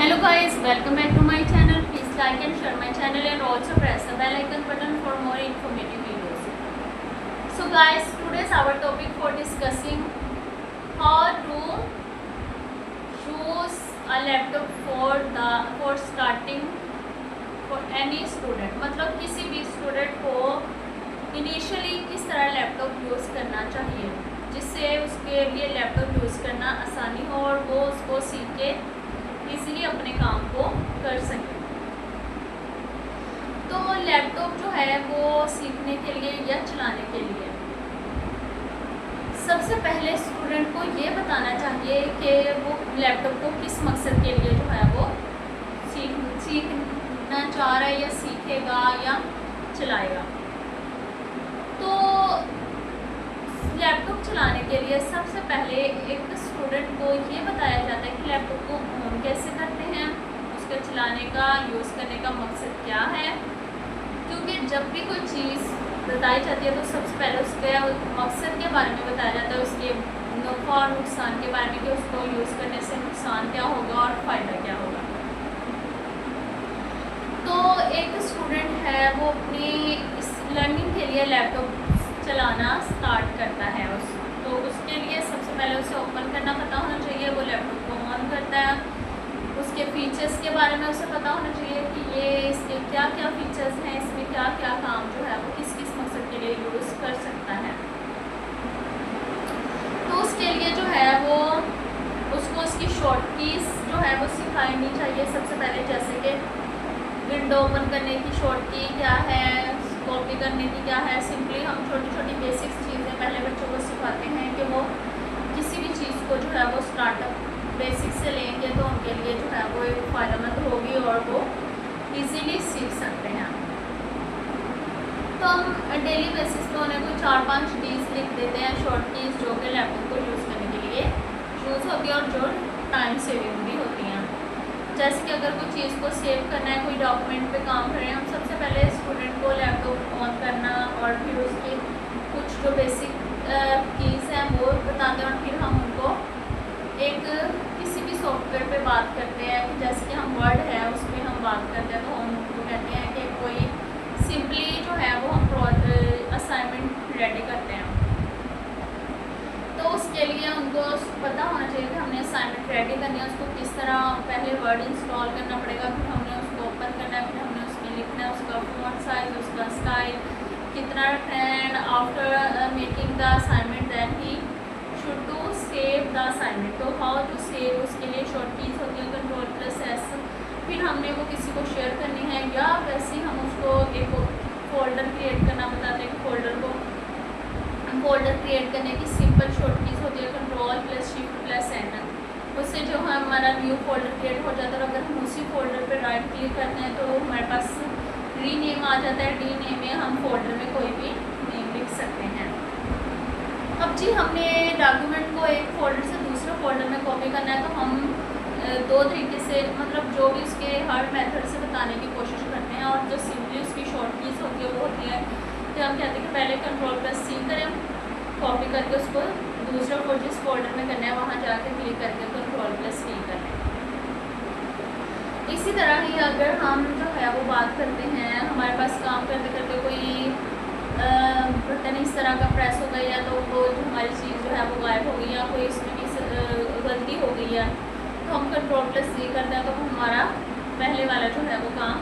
Hello guys, welcome back to my channel. Please like and share my channel and also press the bell icon button for more informative videos. So guys, today's our topic for discussing how to choose a laptop for starting for any student. मतलब किसी भी student को initially किस तरह laptop use करना चाहिए जिससे उसके लिए लैपटॉप यूज़ करना आसानी हो और वो उसको सीख के इजीली अपने काम को कर सकें। तो लैपटॉप जो है वो सीखने के लिए या चलाने के लिए सबसे पहले स्टूडेंट को ये बताना चाहिए कि वो लैपटॉप को किस मकसद के लिए जो है वो सीखना चाह रहा है या सीखेगा या चलाएगा। तो लैपटॉप चलाने के लिए सबसे पहले एक स्टूडेंट को ये बताया जाता है कि लैपटॉप को ऑन कैसे करते हैं, उसके चलाने का यूज़ करने का मकसद क्या है। क्योंकि जब भी कोई चीज़ बताई जाती है तो सबसे पहले उसके मकसद के बारे में बताया जाता है, उसके नफ़ा और नुकसान के बारे में कि उसको यूज़ करने से नुकसान क्या होगा और फ़ायदा क्या होगा। तो एक स्टूडेंट है वो अपनी इस लर्निंग के लिए लैपटॉप चलाना स्टार्ट करता है तो उसके लिए सबसे पहले उसे ओपन करना पता होना चाहिए, वो लैपटॉप को ऑन करता है, उसके फीचर्स के बारे में उसे पता होना चाहिए कि ये इसके क्या क्या फीचर्स हैं, इसमें क्या क्या काम जो है वो किस किस मकसद के लिए यूज़ कर सकता है। तो उसके लिए जो है वो उसको उसकी शॉर्ट कीज़ जो है वो सिखानी चाहिए सबसे पहले, जैसे कि विंडो ओपन करने की शॉर्ट की क्या है, कॉपी करने की क्या है। सिंपली हम छोटी छोटी बेसिक्स चीज़ें पहले बच्चों को सिखाते हैं कि वो किसी भी चीज़ को जो है वो स्टार्टअप बेसिक्स से लेंगे तो उनके लिए जो है वो एक फ़ायदेमंद होगी और वो इजीली सीख सकते हैं। तो हम डेली बेसिस पे उन्हें कोई 4-5 कीज़ लिख देते हैं, शॉर्ट कीज़ जो कि लैपटॉप को यूज़ करने के लिए यूज़ होती है और जो टाइम सेविंग भी होती हैं। जैसे कि अगर कोई चीज़ को सेव करना है, कोई डॉक्यूमेंट पे काम कर रहे हैं, हम सबसे पहले स्टूडेंट को लैपटॉप ऑन करना और फिर उसकी कुछ जो बेसिक कीज़ हैं वो बताते हैं और फिर हम उनको एक किसी भी सॉफ्टवेयर पे बात करते हैं। जैसे कि हम वर्ड है उस पर हम बात करते हैं तो हम उनको कहते हैं कि कोई सिंपली जो है वो हम असाइनमेंट रेडी करते हैं। तो उसके लिए उनको पता होना चाहिए कि हमने असाइनमेंट रेडी करनी है, उसको किस तरह पहले वर्ड इंस्टॉल करना पड़ेगा, फिर हमने उसको ओपन करना है, फिर हमने उसमें लिखना है उसका फॉन्ट साइज, उसका स्टाइल कितना रखना है। And after making the assignment then he should to save the assignment. तो हाउ टू सेव, उसके लिए शॉर्ट कीज़ होती है Ctrl+S। फिर हमने वो किसी को शेयर करनी है या वैसे ही हम उसको एक फोल्डर क्रिएट करना बताते हैं कि फोल्डर क्रिएट करने की सिंपल शॉर्ट कीज़ होती है Ctrl+Shift+N। उससे जो है हमारा न्यू फोल्डर क्रिएट हो जाता है और अगर हम उसी फोल्डर पे राइट क्लिक करते हैं तो हमारे पास रीनेम आ जाता है। रीनेम में हम फोल्डर में कोई भी नेम लिख सकते हैं। अब जी हमने डॉक्यूमेंट को एक फोल्डर से दूसरे फोल्डर में कॉपी करना है तो हम दो तरीके से मतलब जो भी उसके हर मेथड से बताने की कोशिश करते हैं और जो सिंपली उसकी शॉर्ट कीज़ होती है वो होती है कि हम कहते हैं कि पहले Ctrl+C करें, कॉपी करके उसको दूसरा जिस फोल्डर में करना है वहाँ जाके क्लिक करके Ctrl+V करें। इसी तरह ही अगर हम जो है वो बात करते हैं, हमारे पास काम करते करते कोई बटन इस तरह का प्रेस हो गई है तो वो जो हमारी चीज़ जो है वो गायब हो गई या कोई इसमें गलती हो गई है तो हम Ctrl+C करते हैं तो हमारा पहले वाला जो है वो काम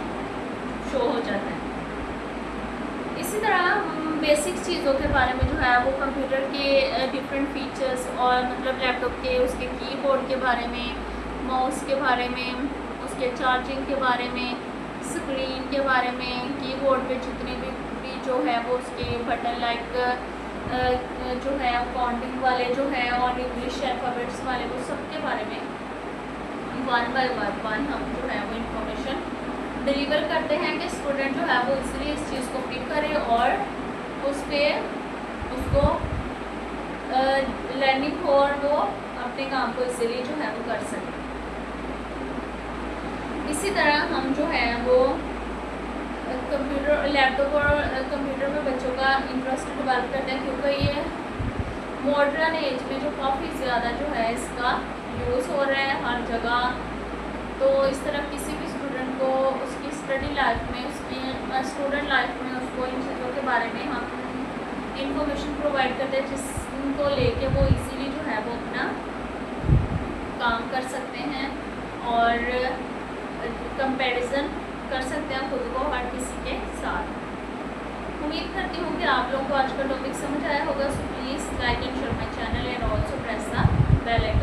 शो हो जाता है। इसी तरह बेसिक चीज़ों के बारे में जो है वो कंप्यूटर के डिफरेंट फीचर्स और मतलब लैपटॉप के उसके कीबोर्ड के बारे में, माउस के बारे में, उसके चार्जिंग के बारे में, स्क्रीन के बारे में, कीबोर्ड पे जितने भी जो है वो उसके बटन लाइक जो है काउंटिंग वाले जो है और इंग्लिश अल्फ़ाबेट्स वाले वो सब के बारे में वन बाय वन हम जो है वो इन्फॉर्मेशन डिलीवर करते हैं कि स्टूडेंट जो है वो इसलिए इस चीज़ को पिक करे और उस पर उसको लर्निंग हो और वो अपने काम को इसलिए जो है वो कर सके। इसी तरह हम जो है वो कंप्यूटर लैपटॉप और कंप्यूटर में बच्चों का इंटरेस्ट डेवलप करते हैं क्योंकि ये मॉडर्न एज में जो काफ़ी ज़्यादा जो है इसका यूज़ हो रहा है हर जगह। तो इस तरह किसी भी स्टूडेंट को उसकी स्टडी लाइफ में, उसकी स्टूडेंट लाइफ में उसको इन चीज़ों के बारे में हम इंफॉर्मेशन प्रोवाइड करते हैं जिसको लेके वो इजीली जो है वो अपना काम कर सकते हैं और कंपैरिजन कर सकते हैं खुद को हर किसी के साथ। उम्मीद करती हूँ कि आप लोगों को आज का टॉपिक समझ आया होगा। So please like and share my channel and also press the bell icon.